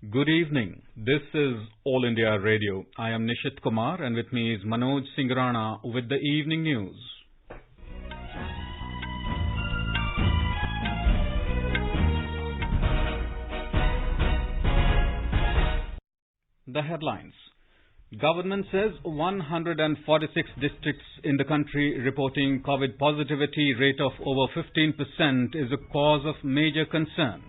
Good evening. This is All India Radio. I am Nishit Kumar and with me is Manoj Singrana with the evening news. The headlines. Government says 146 districts in the country reporting COVID positivity rate of over 15% is a cause of major concern.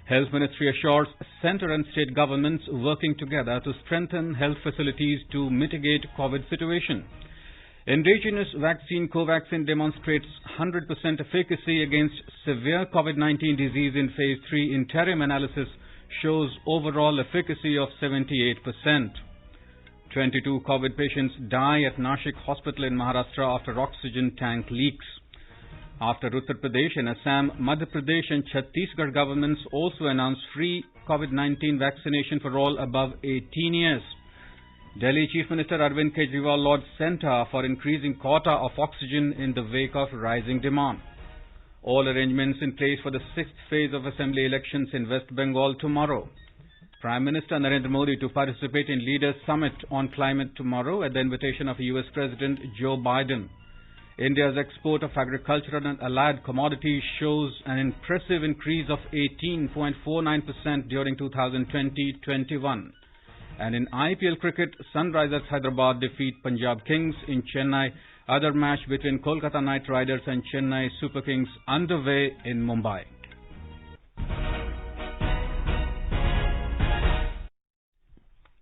Health Ministry assures centre and state governments working together to strengthen health facilities to mitigate COVID situation. Indigenous vaccine Covaxin demonstrates 100% efficacy against severe COVID-19 disease in Phase 3 interim analysis shows overall efficacy of 78%. 22 COVID patients die at Nashik Hospital in Maharashtra after oxygen tank leaks. After Uttar Pradesh and Assam, Madhya Pradesh and Chhattisgarh governments also announced free COVID-19 vaccination for all above 18 years. Delhi Chief Minister Arvind Kejriwal lodged centre for increasing quota of oxygen in the wake of rising demand. All arrangements in place for the 6th phase of assembly elections in West Bengal tomorrow. Prime Minister Narendra Modi to participate in Leaders Summit on Climate tomorrow at the invitation of US President Joe Biden. India's export of agricultural and allied commodities shows an impressive increase of 18.49% during 2020-21. And in IPL cricket, Sunrisers Hyderabad defeat Punjab Kings in Chennai. Other match between Kolkata Knight Riders and Chennai Super Kings underway in Mumbai.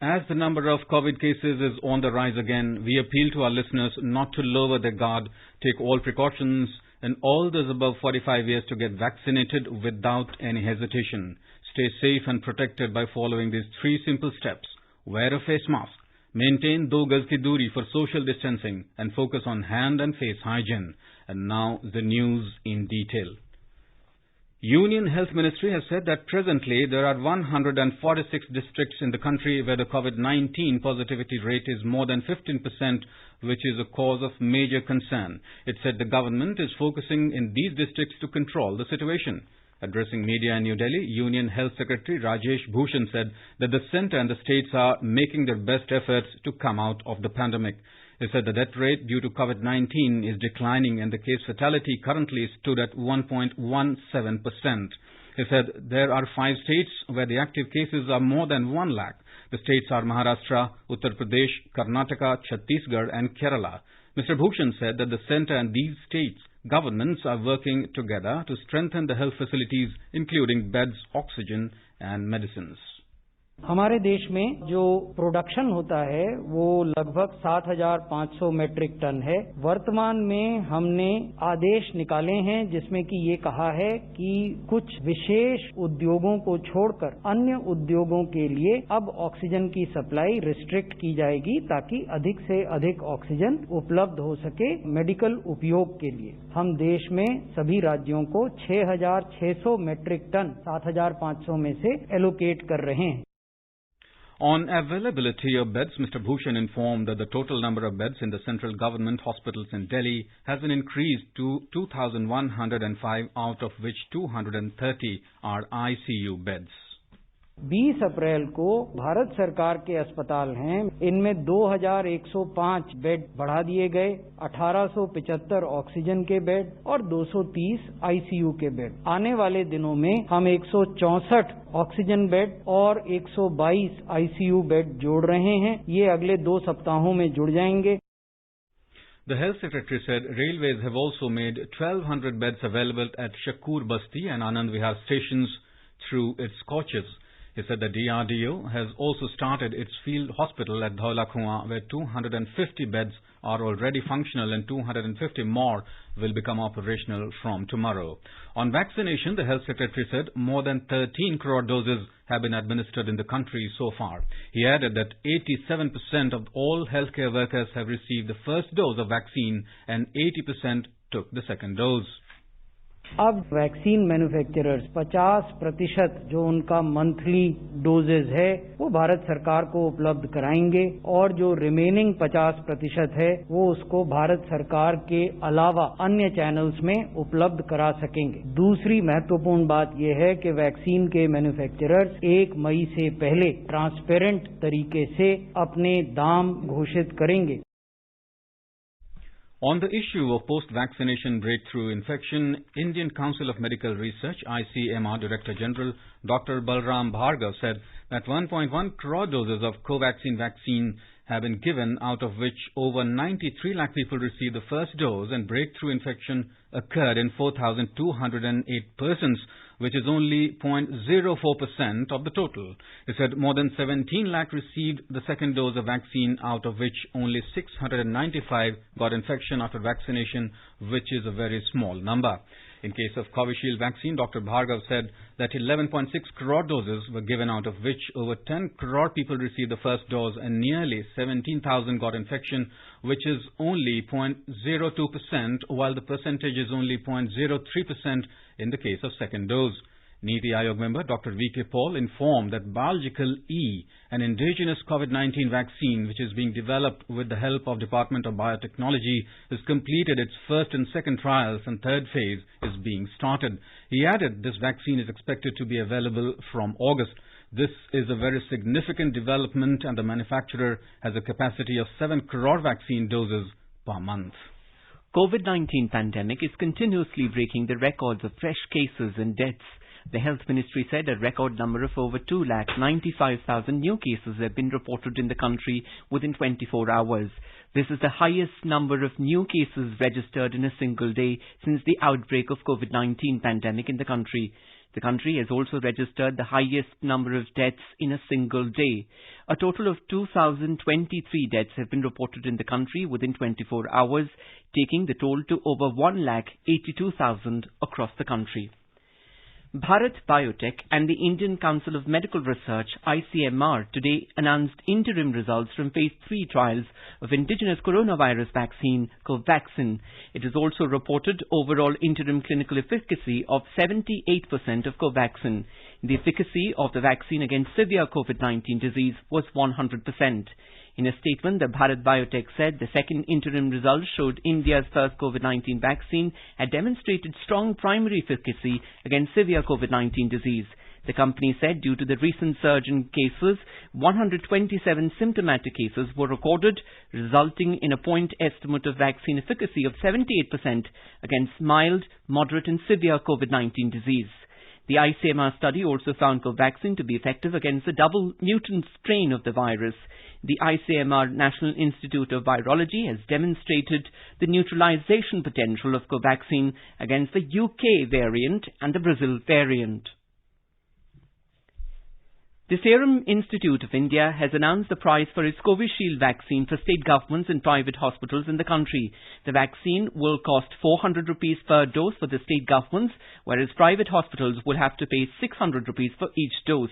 As the number of COVID cases is on the rise again, we appeal to our listeners not to lower their guard, take all precautions, and all those above 45 years to get vaccinated without any hesitation. Stay safe and protected by following these 3 simple steps. Wear a face mask, maintain 2 gaz ki duri for social distancing, and focus on hand and face hygiene. And now the news in detail. Union Health Ministry has said that presently there are 146 districts in the country where the COVID-19 positivity rate is more than 15%, which is a cause of major concern. It said the government is focusing in these districts to control the situation. Addressing media in New Delhi, Union Health Secretary Rajesh Bhushan said that the centre and the states are making their best efforts to come out of the pandemic. He said the death rate due to COVID-19 is declining and the case fatality currently stood at 1.17%. He said there are 5 states where the active cases are more than 1 lakh. The states are Maharashtra, Uttar Pradesh, Karnataka, Chhattisgarh and Kerala. Mr. Bhushan said that the centre and these states governments are working together to strengthen the health facilities including beds, oxygen and medicines. हमारे देश में जो production होता है वो लगभग 7,500 metric ton है। वर्तमान में हमने आदेश निकाले हैं जिसमें कि ये कहा है कि कुछ विशेष उद्योगों को छोड़कर अन्य उद्योगों के लिए अब ऑक्सीजन की सप्लाई रिस्ट्रिक्ट की जाएगी ताकि अधिक से अधिक ऑक्सीजन उपलब्ध हो सके मेडिकल उपयोग के लिए। हम देश में सभी राज्यों को 6,600 मेट्रिक टन 7,500 में से एलोकेट कर रहे हैं। On availability of beds, Mr. Bhushan informed that the total number of beds in the central government hospitals in Delhi has been increased to 2,105, out of which 230 are ICU beds. 20 अप्रैल को भारत सरकार के अस्पताल हैं, इनमें 2,105 bed बढ़ा दिए गए, 1,875 oxygen के बेड और 230 आईसीयू के बेड। आने वाले दिनों में हम 164 ऑक्सीजन बेड और 122 आईसीयू बेड जोड़ रहे हैं। ये अगले 2 सप्ताहों में जुड़ जाएंगे। The Health Secretary said railways have also made 1,200 beds available at Shakur Basti and Anand Vihar stations through its coaches. He said the DRDO has also started its field hospital at Dhaula Kuan, where 250 beds are already functional and 250 more will become operational from tomorrow. On vaccination, the Health Secretary said more than 13 crore doses have been administered in the country so far. He added that 87% of all healthcare workers have received the first dose of vaccine and 80% took the second dose. अब vaccine manufacturers 50% जो उनका monthly doses है वो भारत सरकार को उपलब्ध कराएंगे और जो रिमेनिंग 50% है वो उसको भारत सरकार के अलावा अन्य चैनल्स में उपलब्ध करा सकेंगे। दूसरी महत्वपूर्ण बात यह है कि वैक्सीन के मैन्युफैक्चरर्स 1 मई से पहले ट्रांसपेरेंट तरीके से अपने दाम घोषित करेंगे। On the issue of post-vaccination breakthrough infection, Indian Council of Medical Research, ICMR Director General Dr. Balram Bhargav said that 1.1 crore doses of Covaxin vaccine have been given, out of which over 93 lakh people received the first dose, and breakthrough infection occurred in 4,208 persons, which is only 0.04% of the total. He said more than 17 lakh received the second dose of vaccine, out of which only 695 got infection after vaccination, which is a very small number. In case of Covishield vaccine, Dr. Bhargav said that 11.6 crore doses were given, out of which over 10 crore people received the first dose and nearly 17,000 got infection, which is only 0.02%, while the percentage is only 0.03% in the case of second dose. Niti Aayog member Dr. V.K. Paul informed that Biological E, an indigenous COVID-19 vaccine which is being developed with the help of Department of Biotechnology, has completed its first and second trials and third phase is being started. He added this vaccine is expected to be available from August. This is a very significant development, and the manufacturer has a capacity of 7 crore vaccine doses per month. COVID-19 pandemic is continuously breaking the records of fresh cases and deaths. The Health Ministry said a record number of over 2,95,000 new cases have been reported in the country within 24 hours. This is the highest number of new cases registered in a single day since the outbreak of COVID-19 pandemic in the country. The country has also registered the highest number of deaths in a single day. A total of 2,023 deaths have been reported in the country within 24 hours, taking the toll to over 1,82,000 across the country. Bharat Biotech and the Indian Council of Medical Research, ICMR, today announced interim results from Phase 3 trials of indigenous coronavirus vaccine, Covaxin. It has also reported overall interim clinical efficacy of 78% of Covaxin. The efficacy of the vaccine against severe COVID-19 disease was 100%. In a statement, the Bharat Biotech said the second interim results showed India's first COVID-19 vaccine had demonstrated strong primary efficacy against severe COVID-19 disease. The company said due to the recent surge in cases, 127 symptomatic cases were recorded, resulting in a point estimate of vaccine efficacy of 78% against mild, moderate and severe COVID-19 disease. The ICMR study also found Covaxin to be effective against the double mutant strain of the virus. The ICMR National Institute of Virology has demonstrated the neutralization potential of Covaxin against the UK variant and the Brazil variant. The Serum Institute of India has announced the price for its Covishield vaccine for state governments and private hospitals in the country. The vaccine will cost 400 rupees per dose for the state governments, whereas private hospitals will have to pay 600 rupees for each dose.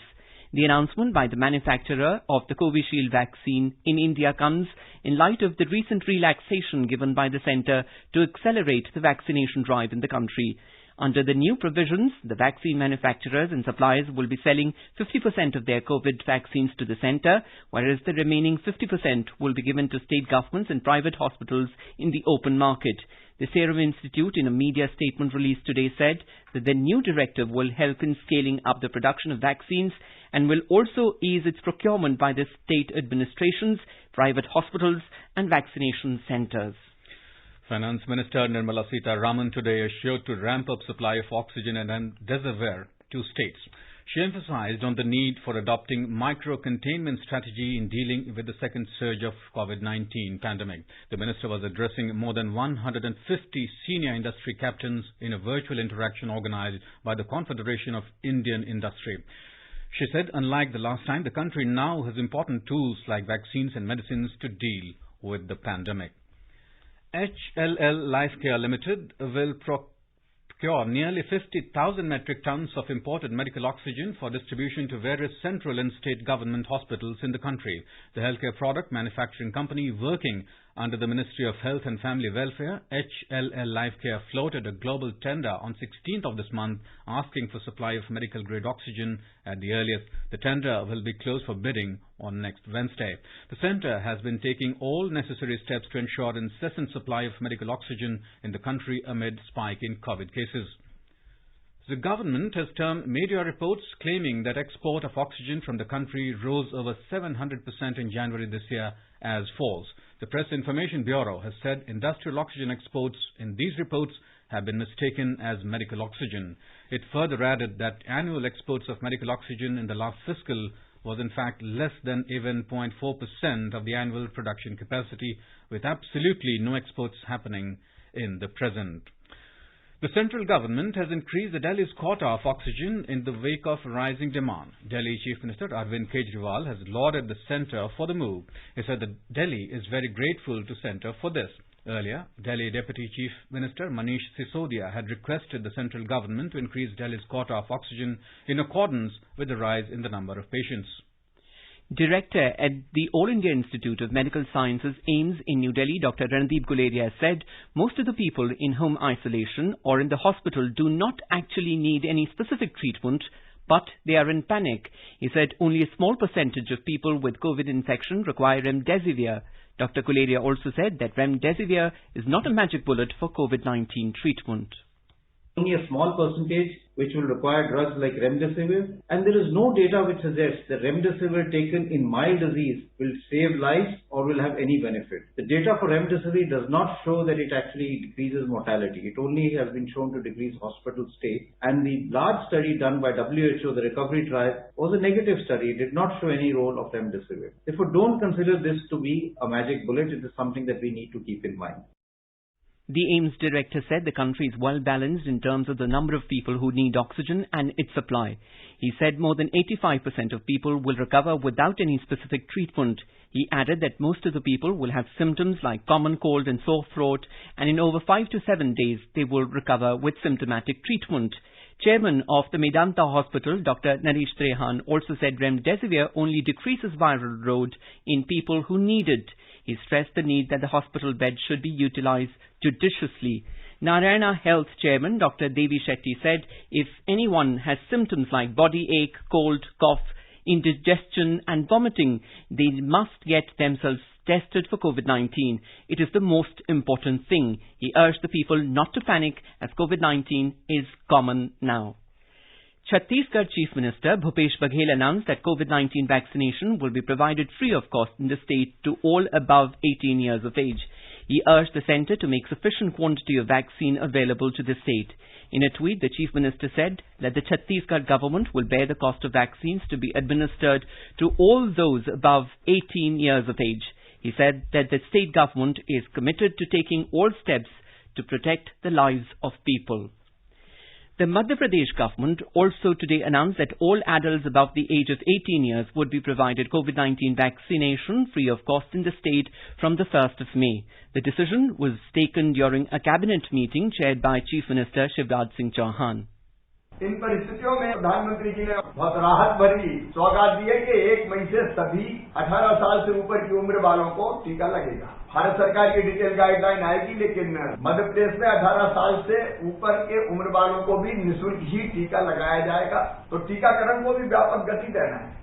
The announcement by the manufacturer of the Covishield vaccine in India comes in light of the recent relaxation given by the centre to accelerate the vaccination drive in the country. Under the new provisions, the vaccine manufacturers and suppliers will be selling 50% of their COVID vaccines to the centre, whereas the remaining 50% will be given to state governments and private hospitals in the open market. The Serum Institute, in a media statement released today, said that the new directive will help in scaling up the production of vaccines and will also ease its procurement by the state administrations, private hospitals and vaccination centres. Finance Minister Nirmala Sitharaman today assured to ramp up supply of oxygen and remdesivir to states. She emphasized on the need for adopting micro-containment strategy in dealing with the second surge of COVID-19 pandemic. The minister was addressing more than 150 senior industry captains in a virtual interaction organized by the Confederation of Indian Industry. She said, unlike the last time, the country now has important tools like vaccines and medicines to deal with the pandemic. HLL Lifecare Limited will procure nearly 50,000 metric tons of imported medical oxygen for distribution to various central and state government hospitals in the country. The healthcare product manufacturing company, working Under the Ministry of Health and Family Welfare, HLL Lifecare floated a global tender on 16th of this month asking for supply of medical-grade oxygen at the earliest. The tender will be closed for bidding on next Wednesday. The centre has been taking all necessary steps to ensure incessant supply of medical oxygen in the country amid spike in COVID cases. The government has termed media reports claiming that export of oxygen from the country rose over 700% in January this year as false. The Press Information Bureau has said industrial oxygen exports in these reports have been mistaken as medical oxygen. It further added that annual exports of medical oxygen in the last fiscal was in fact less than even 0.4% of the annual production capacity, with absolutely no exports happening in the present. The central government has increased the Delhi's quota of oxygen in the wake of rising demand. Delhi Chief Minister Arvind Kejriwal has lauded the centre for the move. He said that Delhi is very grateful to centre for this. Earlier, Delhi Deputy Chief Minister Manish Sisodia had requested the central government to increase Delhi's quota of oxygen in accordance with the rise in the number of patients. Director at the All India Institute of Medical Sciences, AIIMS in New Delhi, Dr. Randeep Guleria said most of the people in home isolation or in the hospital do not actually need any specific treatment, but they are in panic. He said only a small percentage of people with COVID infection require remdesivir. Dr. Guleria also said that remdesivir is not a magic bullet for COVID-19 treatment. Only a small percentage which will require drugs like remdesivir, and there is no data which suggests that remdesivir taken in mild disease will save lives or will have any benefit. The data for remdesivir does not show that it actually decreases mortality. It only has been shown to decrease hospital stay, and the large study done by WHO, the recovery trial, was a negative study. It did not show any role of remdesivir. Therefore, don't consider this to be a magic bullet. It is something that we need to keep in mind. The AIIMS director said the country is well balanced in terms of the number of people who need oxygen and its supply. He said more than 85% of people will recover without any specific treatment. He added that most of the people will have symptoms like common cold and sore throat, and in over 5 to 7 days they will recover with symptomatic treatment. Chairman of the Medanta Hospital, Dr. Naresh Trehan, also said remdesivir only decreases viral load in people who need it. He stressed the need that the hospital bed should be utilized judiciously. Narayana Health Chairman Dr. Devi Shetty said if anyone has symptoms like body ache, cold, cough, indigestion and vomiting, they must get themselves tested for COVID-19. It is the most important thing. He urged the people not to panic as COVID-19 is common now. Chhattisgarh Chief Minister Bhupesh Baghel announced that COVID-19 vaccination will be provided free of cost in the state to all above 18 years of age. He urged the centre to make sufficient quantity of vaccine available to the state. In a tweet, the Chief Minister said that the Chhattisgarh government will bear the cost of vaccines to be administered to all those above 18 years of age. He said that the state government is committed to taking all steps to protect the lives of people. The Madhya Pradesh government also today announced that all adults above the age of 18 years would be provided COVID-19 vaccination free of cost in the state from the 1st of May. The decision was taken during a cabinet meeting chaired by Chief Minister Shivraj Singh Chauhan. इन परिस्थितियों में प्रधानमंत्री जी ने बहुत राहत भरी सौगात दी है कि 1 मई से सभी 18 साल से ऊपर की उम्र वालों को टीका लगेगा। भारत सरकार की डिटेल गाइडलाइन आएगी, लेकिन मध्य प्रदेश में 18 साल से ऊपर के उम्र वालों को भी निःशुल्क ही टीका लगाया जाएगा। तो टीकाकरण को भी व्यापक गति देना है।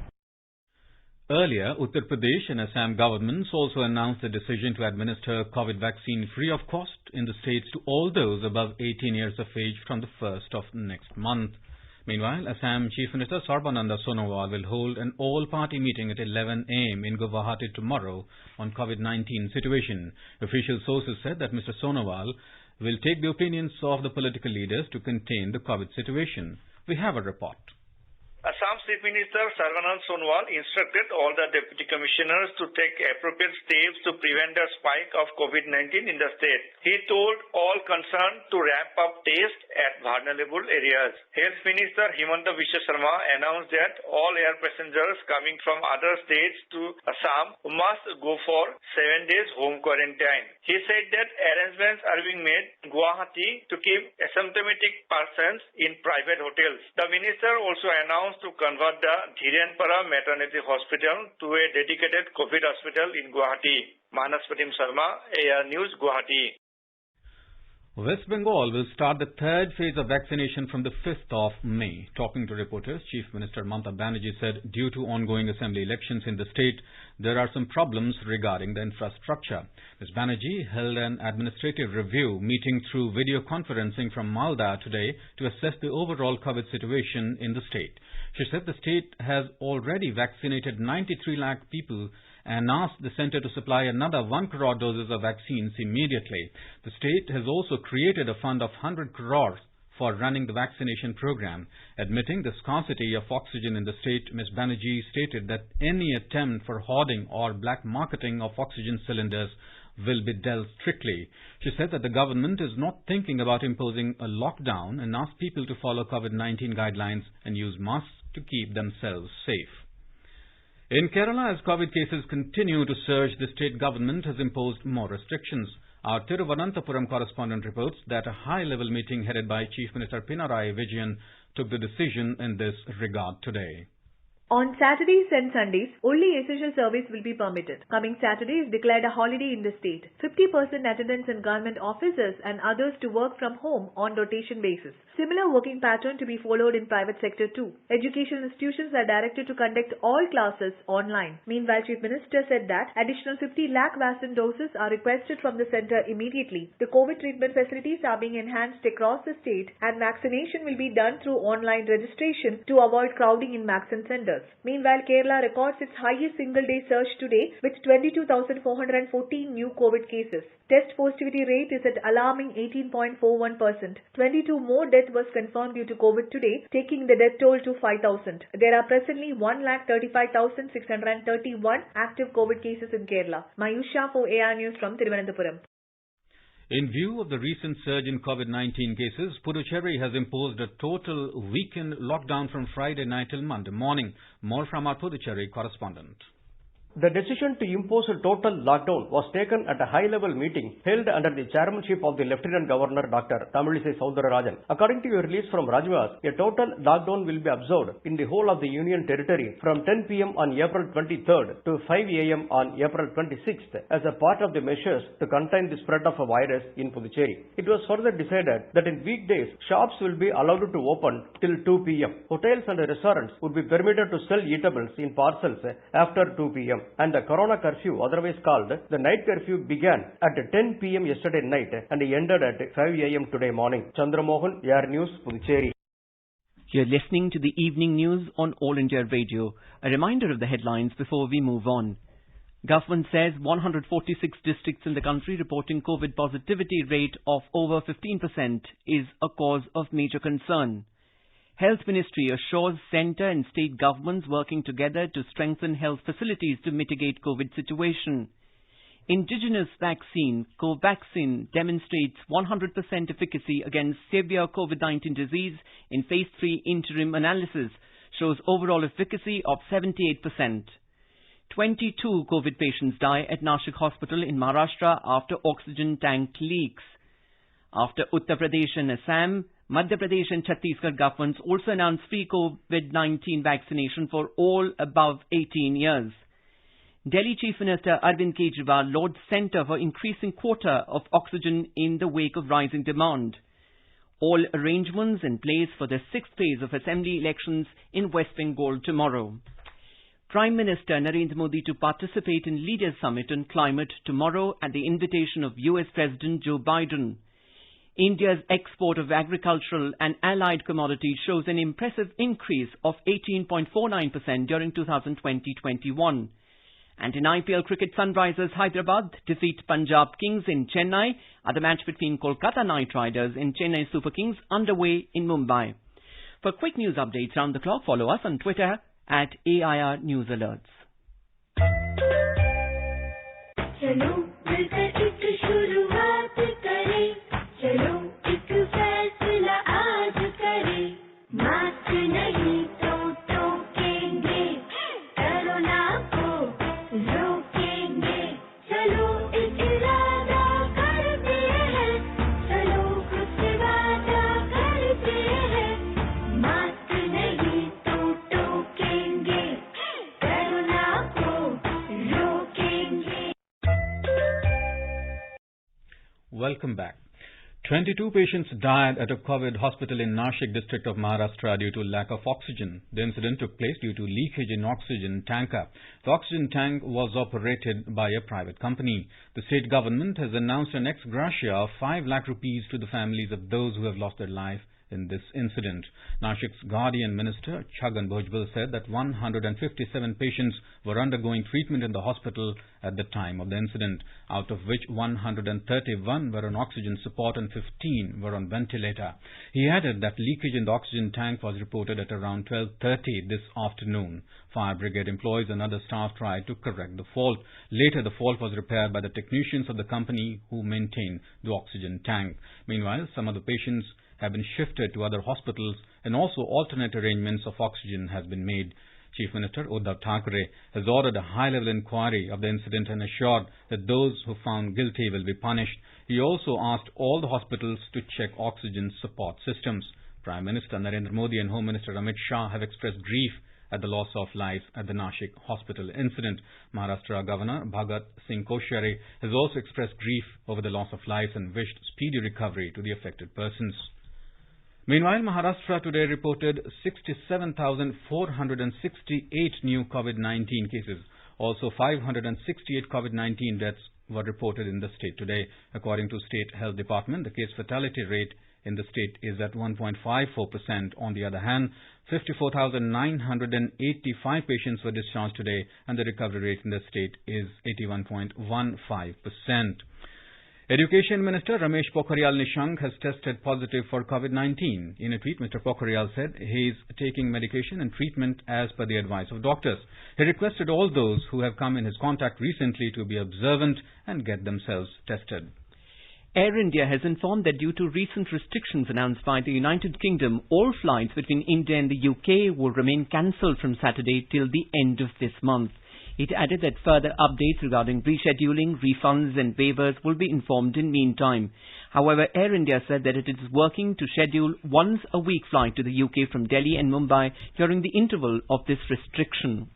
Earlier, Uttar Pradesh and Assam governments also announced the decision to administer COVID vaccine free of cost in the states to all those above 18 years of age from the 1st of next month. Meanwhile, Assam Chief Minister Sarbananda Sonowal will hold an all-party meeting at 11 a.m. in Guwahati tomorrow on COVID-19 situation. Official sources said that Mr. Sonowal will take the opinions of the political leaders to contain the COVID situation. We have a report. Assam Chief Minister Sarbananda Sonowal instructed all the deputy commissioners to take appropriate steps to prevent the spike of COVID-19 in the state. He told all concerned to ramp up tests at vulnerable areas. Health Minister Himanta Biswa Sharma announced that all air passengers coming from other states to Assam must go for 7 days home quarantine. He said that arrangements are being made in Guwahati to keep asymptomatic persons in private hotels. The minister also announced to convert convert the Dhirenpara Maternity Hospital to a dedicated COVID hospital in Guwahati. Manas Pratim Sharma, AR News, Guwahati. West Bengal will start the third phase of vaccination from the 5th of May. Talking to reporters, Chief Minister Mamata Banerjee said due to ongoing assembly elections in the state, there are some problems regarding the infrastructure. Ms. Banerjee held an administrative review meeting through video conferencing from Malda today to assess the overall COVID situation in the state. She said the state has already vaccinated 93 lakh people and asked the centre to supply another 1 crore doses of vaccines immediately. The state has also created a fund of 100 crores for running the vaccination program. Admitting the scarcity of oxygen in the state, Ms. Banerjee stated that any attempt for hoarding or black marketing of oxygen cylinders will be dealt strictly. She said that the government is not thinking about imposing a lockdown and asked people to follow COVID-19 guidelines and use masks to keep themselves safe. In Kerala, as COVID cases continue to surge, the state government has imposed more restrictions. Our Thiruvananthapuram correspondent reports that a high-level meeting headed by Chief Minister Pinarayi Vijayan took the decision in this regard today. On Saturdays and Sundays, only essential service will be permitted. Coming Saturday is declared a holiday in the state. 50% attendance in government offices and others to work from home on rotation basis. Similar working pattern to be followed in private sector too. Educational institutions are directed to conduct all classes online. Meanwhile, Chief Minister said that additional 50 lakh vaccine doses are requested from the centre immediately. The COVID treatment facilities are being enhanced across the state and vaccination will be done through online registration to avoid crowding in vaccine centres. Meanwhile, Kerala records its highest single-day surge today with 22,414 new COVID cases. Test positivity rate is at alarming 18.41%. 22 more deaths was confirmed due to COVID today, taking the death toll to 5,000. There are presently 1,35,631 active COVID cases in Kerala. Mayusha for AR News from Thiruvananthapuram. In view of the recent surge in COVID-19 cases, Puducherry has imposed a total weekend lockdown from Friday night till Monday morning. More from our Puducherry correspondent. The decision to impose a total lockdown was taken at a high-level meeting held under the chairmanship of the Lieutenant Governor Dr. Tamilisai Soundararajan. According to a release from Rajnivas, a total lockdown will be observed in the whole of the Union Territory from 10 p.m. on April 23rd to 5 a.m. on April 26th as a part of the measures to contain the spread of a virus in Puducherry. It was further decided that in weekdays, shops will be allowed to open till 2 p.m. Hotels and restaurants would be permitted to sell eatables in parcels after 2 p.m. And the Corona curfew, otherwise called the night curfew, began at 10 p.m. yesterday night and ended at 5 a.m. today morning. Chandramohan, AR News, Puducherry. You're listening to the evening news on All India Radio. A reminder of the headlines before we move on. Government says 146 districts in the country reporting COVID positivity rate of over 15% is a cause of major concern. Health Ministry assures centre and state governments working together to strengthen health facilities to mitigate COVID situation. Indigenous vaccine, Covaxin, demonstrates 100% efficacy against severe COVID-19 disease in Phase 3 interim analysis, shows overall efficacy of 78%. 22 COVID patients die at Nashik Hospital in Maharashtra after oxygen tank leaks. After Uttar Pradesh and Assam, Madhya Pradesh and Chhattisgarh governments also announced free COVID-19 vaccination for all above 18 years. Delhi Chief Minister Arvind Kejriwal lauds centre for increasing quota of oxygen in the wake of rising demand. All arrangements in place for the 6th phase of assembly elections in West Bengal tomorrow. Prime Minister Narendra Modi to participate in Leaders Summit on Climate tomorrow at the invitation of US President Joe Biden. India's export of agricultural and allied commodities shows an impressive increase of 18.49% during 2020-21. And in IPL cricket, Sunrisers Hyderabad defeat Punjab Kings in Chennai at the match between Kolkata Knight Riders and Chennai Super Kings underway in Mumbai. For quick news updates round the clock, follow us on Twitter at AIR News Alerts. Welcome back. 22 patients died at a COVID hospital in Nashik district of Maharashtra due to lack of oxygen. The incident took place due to leakage in oxygen tanker. The oxygen tank was operated by a private company. The state government has announced an ex gratia of 5 lakh rupees to the families of those who have lost their life in this incident. Nashik's Guardian Minister Chhagan Bhujbal said that 157 patients were undergoing treatment in the hospital at the time of the incident, out of which 131 were on oxygen support and 15 were on ventilator. He added that leakage in the oxygen tank was reported at around 12:30 this afternoon. Fire brigade employees and other staff tried to correct the fault. Later, the fault was repaired by the technicians of the company who maintain the oxygen tank. Meanwhile, some of the patients have been shifted to other hospitals and also alternate arrangements of oxygen has been made. Chief Minister Uddhav Thackeray has ordered a high-level inquiry of the incident and assured that those who found guilty will be punished. He also asked all the hospitals to check oxygen support systems. Prime Minister Narendra Modi and Home Minister Amit Shah have expressed grief at the loss of life at the Nashik hospital incident. Maharashtra Governor Bhagat Singh Koshyari has also expressed grief over the loss of lives and wished speedy recovery to the affected persons. Meanwhile, Maharashtra today reported 67,468 new COVID-19 cases. Also, 568 COVID-19 deaths were reported in the state today. According to State Health Department, the case fatality rate in the state is at 1.54%. On the other hand, 54,985 patients were discharged today and the recovery rate in the state is 81.15%. Education Minister Ramesh Pokhriyal Nishank has tested positive for COVID-19. In a tweet, Mr. Pokhriyal said he is taking medication and treatment as per the advice of doctors. He requested all those who have come in his contact recently to be observant and get themselves tested. Air India has informed that due to recent restrictions announced by the United Kingdom, all flights between India and the UK will remain cancelled from Saturday till the end of this month. It added that further updates regarding rescheduling, refunds and waivers will be informed in meantime. However, Air India said that it is working to schedule once-a-week flight to the UK from Delhi and Mumbai during the interval of this restriction.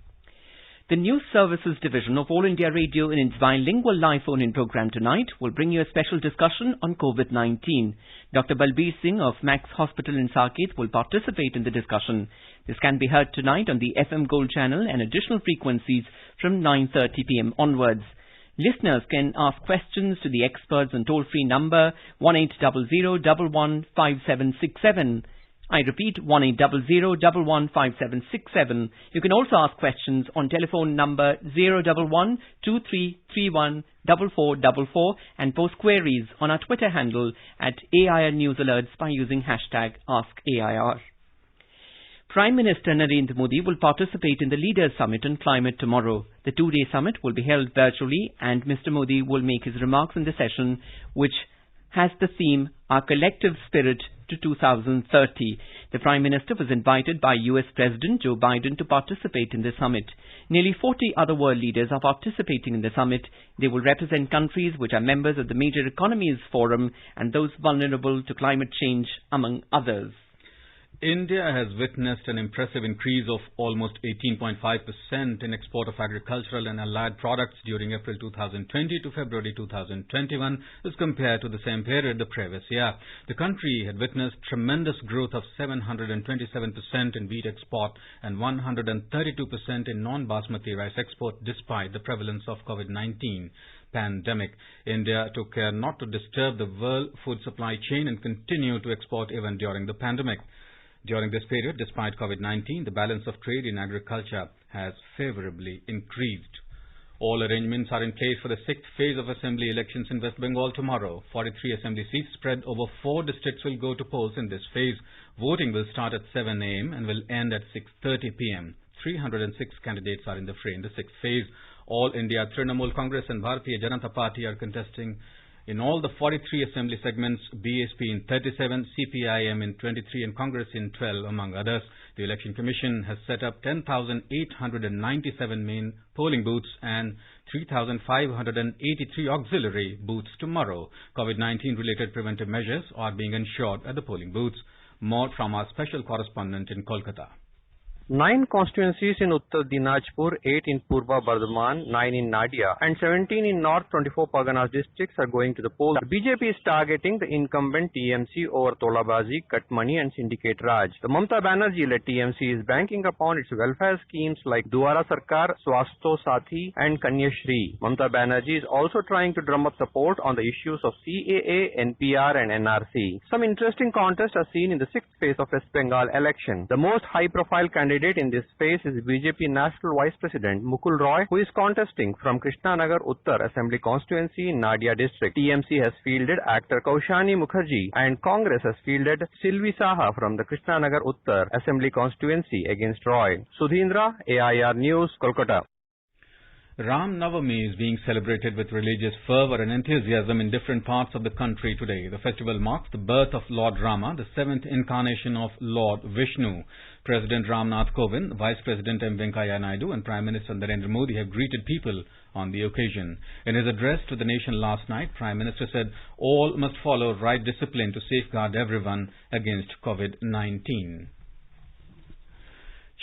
The News Services Division of All India Radio in its bilingual live phone-in program tonight will bring you a special discussion on COVID-19. Dr. Balbir Singh of Max Hospital in Saket will participate in the discussion. This can be heard tonight on the FM Gold channel and additional frequencies from 9:30 p.m. onwards. Listeners can ask questions to the experts on toll-free number 1800115767. I repeat, 1800115767. You can also ask questions on telephone number 01123314444 and post queries on our Twitter handle at AIR News Alerts by using hashtag AskAIR. Prime Minister Narendra Modi will participate in the Leaders Summit on Climate tomorrow. The two-day summit will be held virtually and Mr. Modi will make his remarks in the session which has the theme Our Collective Spirit to 2030. The Prime Minister was invited by US President Joe Biden to participate in the summit. Nearly 40 other world leaders are participating in the summit. They will represent countries which are members of the Major Economies Forum and those vulnerable to climate change, among others. India has witnessed an impressive increase of almost 18.5% in export of agricultural and allied products during April 2020 to February 2021 as compared to the same period the previous year. The country had witnessed tremendous growth of 727% in wheat export and 132% in non-basmati rice export despite the prevalence of COVID-19 pandemic. India took care not to disturb the world food supply chain and continued to export even during the pandemic. During this period, despite COVID-19, the balance of trade in agriculture has favorably increased. All arrangements are in place for the 6th phase of assembly elections in West Bengal tomorrow. 43 assembly seats spread over 4 districts will go to polls in this phase. Voting will start at 7 a.m. and will end at 6:30 p.m. 306 candidates are in the fray in the 6th phase. All India Trinamool Congress and Bharatiya Janata Party are contesting in all the 43 assembly segments, BSP in 37, CPIM in 23 and Congress in 12 among others. The Election Commission has set up 10,897 main polling booths and 3,583 auxiliary booths tomorrow. COVID-19 related preventive measures are being ensured at the polling booths. More from our special correspondent in Kolkata. 9 constituencies in Uttar Dinajpur, 8 in Purva Bardhaman, 9 in Nadia, and 17 in North 24 Parganas districts are going to the polls. The BJP is targeting the incumbent TMC over Tolabazi, Cut Money and Syndicate Raj. The Mamata Banerjee-led TMC is banking upon its welfare schemes like Duara Sarkar, Swasto Sathi and Kanyashri. Mamata Banerjee is also trying to drum up support on the issues of CAA, NPR and NRC. Some interesting contests are seen in the 6th phase of West Bengal election. The most high-profile candidate in this phase is BJP National Vice President Mukul Roy, who is contesting from Krishnanagar Uttar Assembly constituency in Nadia district. TMC has fielded actor Kaushani Mukherjee and Congress has fielded Silvi Saha from the Krishnanagar Uttar Assembly constituency against Roy. Sudhindra, AIR News, Kolkata. Ram Navami is being celebrated with religious fervor and enthusiasm in different parts of the country today. The festival marks the birth of Lord Rama, the 7th incarnation of Lord Vishnu. President Ramnath Kovind, Vice President M. Venkaiah Naidu and Prime Minister Narendra Modi have greeted people on the occasion. In his address to the nation last night, Prime Minister said all must follow right discipline to safeguard everyone against COVID-19.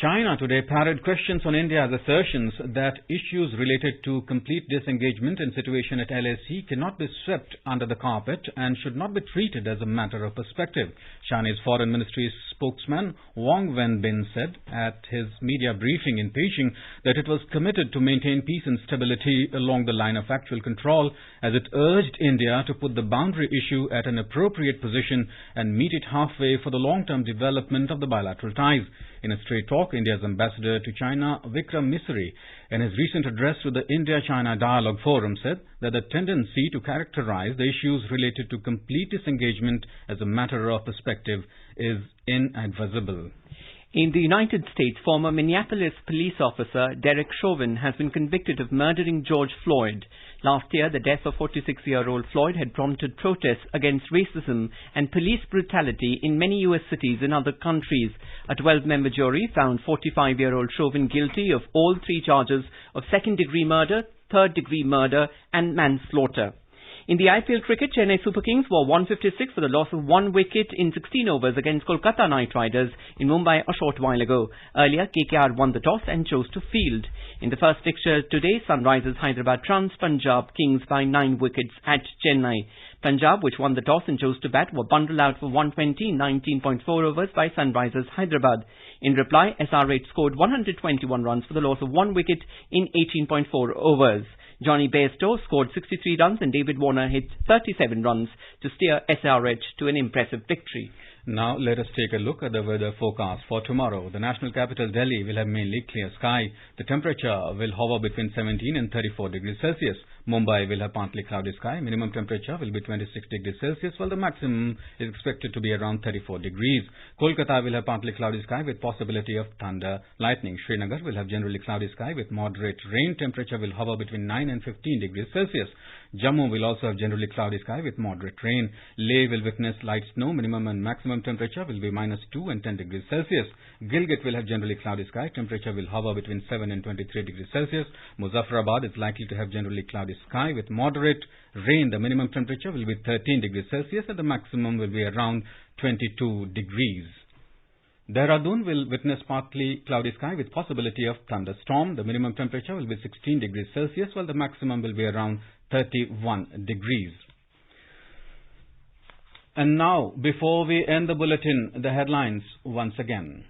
China today parried questions on India's assertions that issues related to complete disengagement and situation at LAC cannot be swept under the carpet and should not be treated as a matter of perspective. Chinese Foreign Ministry spokesman Wang Wenbin said at his media briefing in Beijing that it was committed to maintain peace and stability along the line of actual control, as it urged India to put the boundary issue at an appropriate position and meet it halfway for the long-term development of the bilateral ties. In a straight talk, India's ambassador to China, Vikram Misri, in his recent address to the India-China Dialogue Forum, said that the tendency to characterize the issues related to complete disengagement as a matter of perspective is inadvisable. In the United States, former Minneapolis police officer Derek Chauvin has been convicted of murdering George Floyd. Last year, the death of 46-year-old Floyd had prompted protests against racism and police brutality in many U.S. cities and other countries. A 12-member jury found 45-year-old Chauvin guilty of all 3 charges of second-degree murder, third-degree murder and manslaughter. In the IPL cricket, Chennai Super Kings were 156 for the loss of 1 wicket in 16 overs against Kolkata Knight Riders in Mumbai a short while ago. Earlier, KKR won the toss and chose to field. In the first fixture today, Sunrisers Hyderabad trounced Punjab Kings by 9 wickets at Chennai. Punjab, which won the toss and chose to bat, were bundled out for 120 in 19.4 overs by Sunrisers Hyderabad. In reply, SR8 scored 121 runs for the loss of 1 wicket in 18.4 overs. Johnny Bairstow scored 63 runs and David Warner hit 37 runs to steer SRH to an impressive victory. Now let us take a look at the weather forecast for tomorrow. The national capital Delhi will have mainly clear sky. The temperature will hover between 17 and 34 degrees Celsius. Mumbai will have partly cloudy sky. Minimum temperature will be 26 degrees Celsius, while the maximum is expected to be around 34 degrees. Kolkata will have partly cloudy sky with possibility of thunder, lightning. Srinagar will have generally cloudy sky with moderate rain. Temperature will hover between 9 and 15 degrees Celsius. Jammu will also have generally cloudy sky with moderate rain. Leh will witness light snow. Minimum and maximum temperature will be -2 and 10 degrees Celsius. Gilgit will have generally cloudy sky. Temperature will hover between 7 and 23 degrees Celsius. Muzaffarabad is likely to have generally cloudy sky with moderate rain. The minimum temperature will be 13 degrees Celsius and the maximum will be around 22 degrees. Dehradun will witness partly cloudy sky with possibility of thunderstorm. The minimum temperature will be 16 degrees Celsius while the maximum will be around 31 degrees. And now, before we end the bulletin, the headlines once again.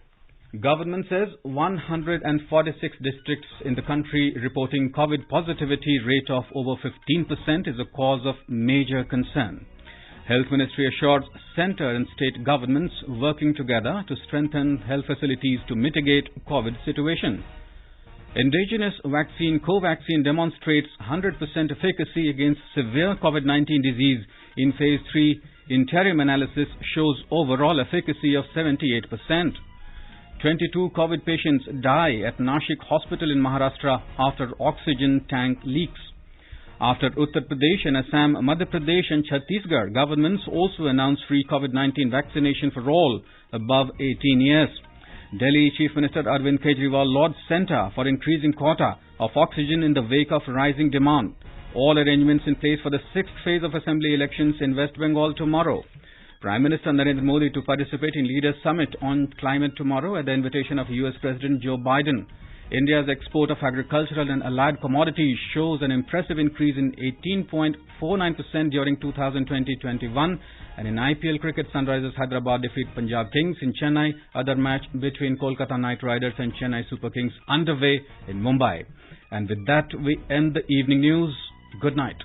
Government says 146 districts in the country reporting COVID positivity rate of over 15% is a cause of major concern. Health Ministry assures centre and state governments working together to strengthen health facilities to mitigate COVID situation. Indigenous vaccine Covaxin demonstrates 100% efficacy against severe COVID-19 disease in phase 3. Interim analysis shows overall efficacy of 78%. 22 COVID patients die at Nashik Hospital in Maharashtra after oxygen tank leaks. After Uttar Pradesh and Assam, Madhya Pradesh and Chhattisgarh, governments also announced free COVID-19 vaccination for all above 18 years. Delhi Chief Minister Arvind Kejriwal lodged centre for increasing quota of oxygen in the wake of rising demand. All arrangements in place for the 6th phase of assembly elections in West Bengal tomorrow. Prime Minister Narendra Modi to participate in Leaders Summit on Climate tomorrow at the invitation of US President Joe Biden. India's export of agricultural and allied commodities shows an impressive increase in 18.49% during 2020-21. And in IPL cricket, Sunrisers Hyderabad defeat Punjab Kings in Chennai. Other match between Kolkata Knight Riders and Chennai Super Kings underway in Mumbai. And with that, we end the evening news. Good night.